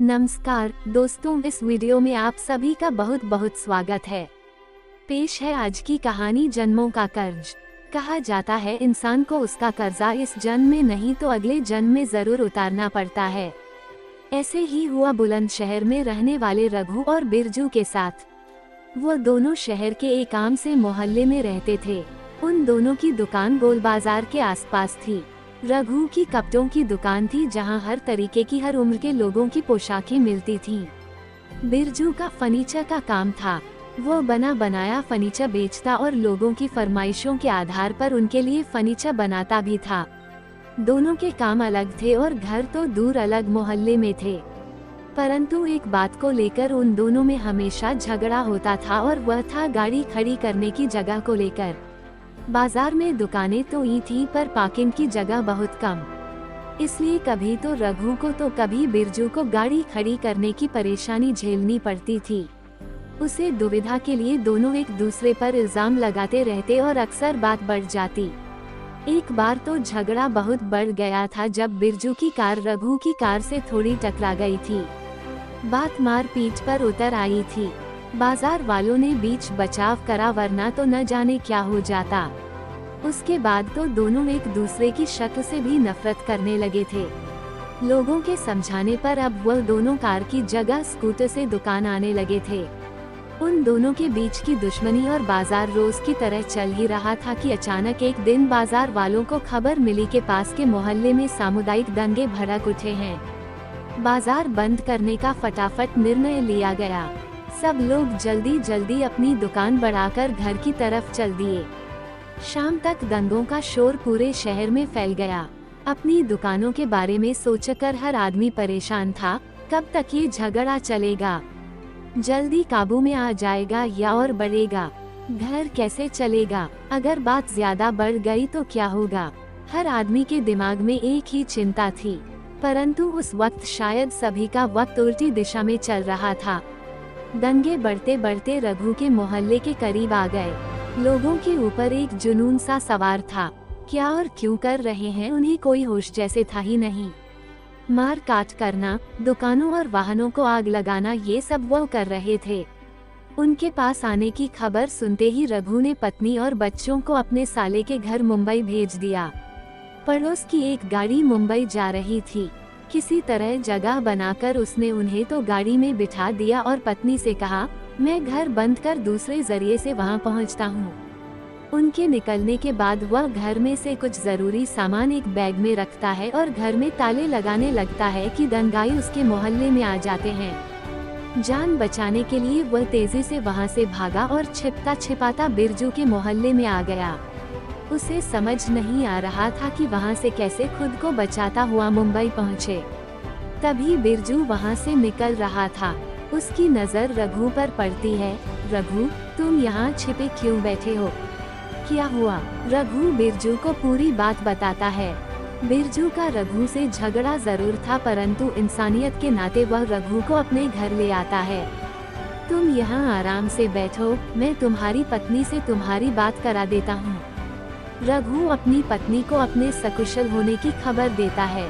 नमस्कार दोस्तों, इस वीडियो में आप सभी का बहुत बहुत स्वागत है। पेश है आज की कहानी जन्मों का कर्ज। कहा जाता है इंसान को उसका कर्जा इस जन्म में नहीं तो अगले जन्म में जरूर उतारना पड़ता है। ऐसे ही हुआ बुलंदशहर में रहने वाले रघु और बिरजू के साथ। वो दोनों शहर के एक आम से मोहल्ले में रहते थे। उन दोनों की दुकान गोल बाजार के आसपास थी। रघु की कपड़ों की दुकान थी जहां हर तरीके की हर उम्र के लोगों की पोशाकें मिलती थीं। बिरजू का फर्नीचर का काम था। वो बना बनाया फर्नीचर बेचता और लोगों की फरमाइशों के आधार पर उनके लिए फर्नीचर बनाता भी था। दोनों के काम अलग थे और घर तो दूर अलग मोहल्ले में थे, परंतु एक बात को लेकर उन दोनों में हमेशा झगड़ा होता था और वह था गाड़ी खड़ी करने की जगह को लेकर। बाजार में दुकानें तो ही थी पर पार्किंग की जगह बहुत कम, इसलिए कभी तो रघु को तो कभी बिरजू को गाड़ी खड़ी करने की परेशानी झेलनी पड़ती थी। उसे दुविधा के लिए दोनों एक दूसरे पर इल्जाम लगाते रहते और अक्सर बात बढ़ जाती। एक बार तो झगड़ा बहुत बढ़ गया था जब बिरजू की कार रघु की कार से थोड़ी टकरा गई थी। बात मार पीट पर उतर आई थी। बाजार वालों ने बीच बचाव करा, वरना तो न जाने क्या हो जाता। उसके बाद तो दोनों एक दूसरे की शक्ल से भी नफरत करने लगे थे। लोगों के समझाने पर अब वह दोनों कार की जगह स्कूटर से दुकान आने लगे थे। उन दोनों के बीच की दुश्मनी और बाजार रोज की तरह चल ही रहा था कि अचानक एक दिन बाजार वालों को खबर मिली कि पास के मोहल्ले में सामुदायिक दंगे भड़क उठे हैं। बाजार बंद करने का फटाफट निर्णय लिया गया। सब लोग जल्दी जल्दी अपनी दुकान बढ़ाकर घर की तरफ चल दिए। शाम तक दंगों का शोर पूरे शहर में फैल गया। अपनी दुकानों के बारे में सोचकर हर आदमी परेशान था। कब तक ये झगड़ा चलेगा? जल्दी काबू में आ जाएगा या और बढ़ेगा? घर कैसे चलेगा? अगर बात ज्यादा बढ़ गई तो क्या होगा? हर आदमी के दिमाग में एक ही चिंता थी, परंतु उस वक्त शायद सभी का वक्त उल्टी दिशा में चल रहा था। दंगे बढ़ते बढ़ते रघु के मोहल्ले के करीब आ गए। लोगों के ऊपर एक जुनून सा सवार था। क्या और क्यों कर रहे हैं उन्हें कोई होश जैसे था ही नहीं। मार काट करना, दुकानों और वाहनों को आग लगाना, ये सब वो कर रहे थे। उनके पास आने की खबर सुनते ही रघु ने पत्नी और बच्चों को अपने साले के घर मुंबई भेज दिया। पड़ोस की एक गाड़ी मुंबई जा रही थी। किसी तरह जगह बनाकर उसने उन्हें तो गाड़ी में बिठा दिया और पत्नी से कहा, मैं घर बंद कर दूसरे जरिए से वहां पहुंचता हूं। उनके निकलने के बाद वह घर में से कुछ जरूरी सामान एक बैग में रखता है और घर में ताले लगाने लगता है कि दंगाई उसके मोहल्ले में आ जाते हैं। जान बचाने के लिए वह तेजी से वहां से भागा और छिपता छिपाता बिरजू के मोहल्ले में आ गया। उसे समझ नहीं आ रहा था कि वहां से कैसे खुद को बचाता हुआ मुंबई पहुंचे। तभी बिरजू वहां से निकल रहा था। उसकी नजर रघु पर पड़ती है। रघु, तुम यहाँ छिपे क्यों बैठे हो? क्या हुआ? रघु बिरजू को पूरी बात बताता है। बिरजू का रघु से झगड़ा जरूर था, परंतु इंसानियत के नाते वह रघु को अपने घर ले आता है। तुम यहाँ आराम से बैठो, मैं तुम्हारी पत्नी से तुम्हारी बात करा देता हूँ। रघु अपनी पत्नी को अपने सकुशल होने की खबर देता है।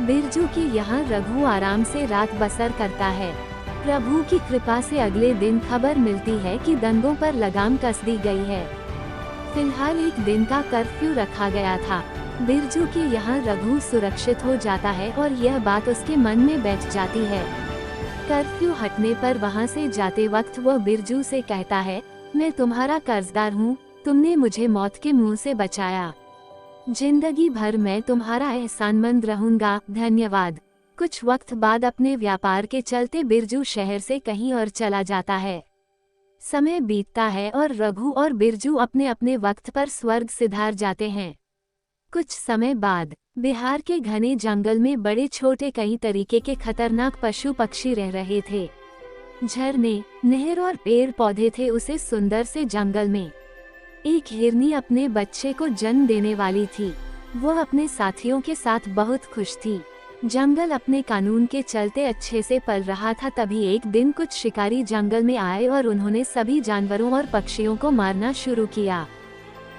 बिरजू के यहाँ रघु आराम से रात बसर करता है। प्रभु की कृपा से अगले दिन खबर मिलती है कि दंगों पर लगाम कस दी गई है। फिलहाल एक दिन का कर्फ्यू रखा गया था। बिरजू के यहाँ रघु सुरक्षित हो जाता है और यह बात उसके मन में बैठ जाती है। कर्फ्यू हटने पर वहाँ से जाते वक्त वह बिरजू से कहता है, मैं तुम्हारा कर्जदार हूँ, तुमने मुझे मौत के मुंह से बचाया। जिंदगी भर मैं तुम्हारा एहसानमंद रहूंगा, धन्यवाद। कुछ वक्त बाद अपने व्यापार के चलते बिरजू शहर से कहीं और चला जाता है। समय बीतता है और रघु और बिरजू अपने अपने वक्त पर स्वर्ग सिधार जाते हैं। कुछ समय बाद बिहार के घने जंगल में बड़े छोटे कई तरीके के खतरनाक पशु पक्षी रह रहे थे। झरने, नहर और पेड़ पौधे थे उसे सुंदर से जंगल में। एक हिरनी अपने बच्चे को जन्म देने वाली थी। वह अपने साथियों के साथ बहुत खुश थी। जंगल अपने कानून के चलते अच्छे से पल रहा था। तभी एक दिन कुछ शिकारी जंगल में आए और उन्होंने सभी जानवरों और पक्षियों को मारना शुरू किया।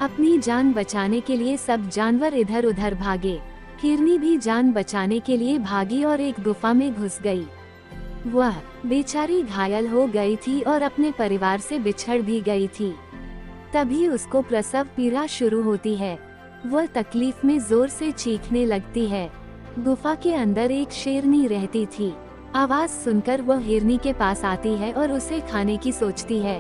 अपनी जान बचाने के लिए सब जानवर इधर उधर भागे। हिरनी भी जान बचाने के लिए भागी और एक गुफा में घुस गई। वह बेचारी घायल हो गई थी और अपने परिवार से बिछड़ भी गई थी। तभी उसको प्रसव पीड़ा शुरू होती है। वह तकलीफ में जोर से चीखने लगती है। गुफा के अंदर एक शेरनी रहती थी। आवाज सुनकर वह हिरनी के पास आती है और उसे खाने की सोचती है।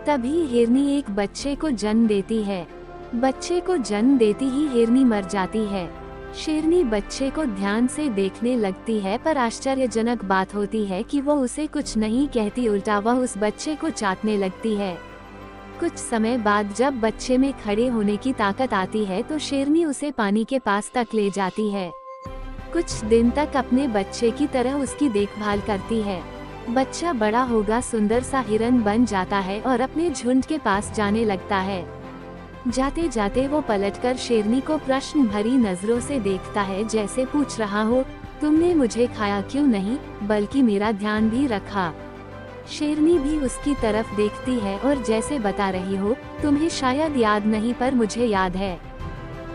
तभी हिरनी एक बच्चे को जन्म देती है। बच्चे को जन्म देती ही हिरनी मर जाती है। शेरनी बच्चे को ध्यान से देखने लगती है, पर आश्चर्यजनक बात होती है कि वह उसे कुछ नहीं कहती, उल्टा वह उस बच्चे को चाटने लगती है। कुछ समय बाद जब बच्चे में खड़े होने की ताकत आती है तो शेरनी उसे पानी के पास तक ले जाती है। कुछ दिन तक अपने बच्चे की तरह उसकी देखभाल करती है। बच्चा बड़ा होगा सुंदर सा हिरन बन जाता है और अपने झुंड के पास जाने लगता है। जाते जाते वो पलटकर शेरनी को प्रश्न भरी नजरों से देखता है, जैसे पूछ रहा हो, तुमने मुझे खाया क्यों नहीं, बल्कि मेरा ध्यान भी रखा। शेरनी भी उसकी तरफ देखती है और जैसे बता रही हो, तुम्हें शायद याद नहीं पर मुझे याद है।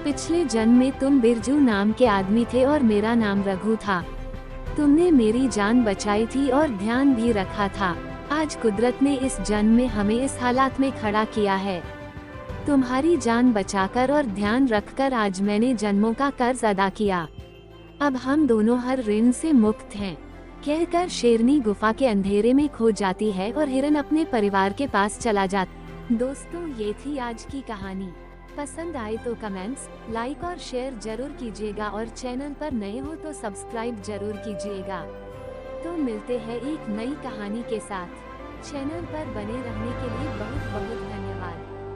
पिछले जन्म में तुम बिरजू नाम के आदमी थे और मेरा नाम रघु था। तुमने मेरी जान बचाई थी और ध्यान भी रखा था। आज कुदरत ने इस जन्म में हमें इस हालात में खड़ा किया है। तुम्हारी जान बचाकर और ध्यान रखकर आज मैंने जन्मों का कर्ज अदा किया। अब हम दोनों हर ऋण से मुक्त हैं। कहकर शेरनी गुफा के अंधेरे में खो जाती है और हिरन अपने परिवार के पास चला जाता। दोस्तों, ये थी आज की कहानी। पसंद आए तो कमेंट्स, लाइक और शेयर जरूर कीजिएगा और चैनल पर नए हो तो सब्सक्राइब जरूर कीजिएगा। तो मिलते हैं एक नई कहानी के साथ। चैनल पर बने रहने के लिए बहुत बहुत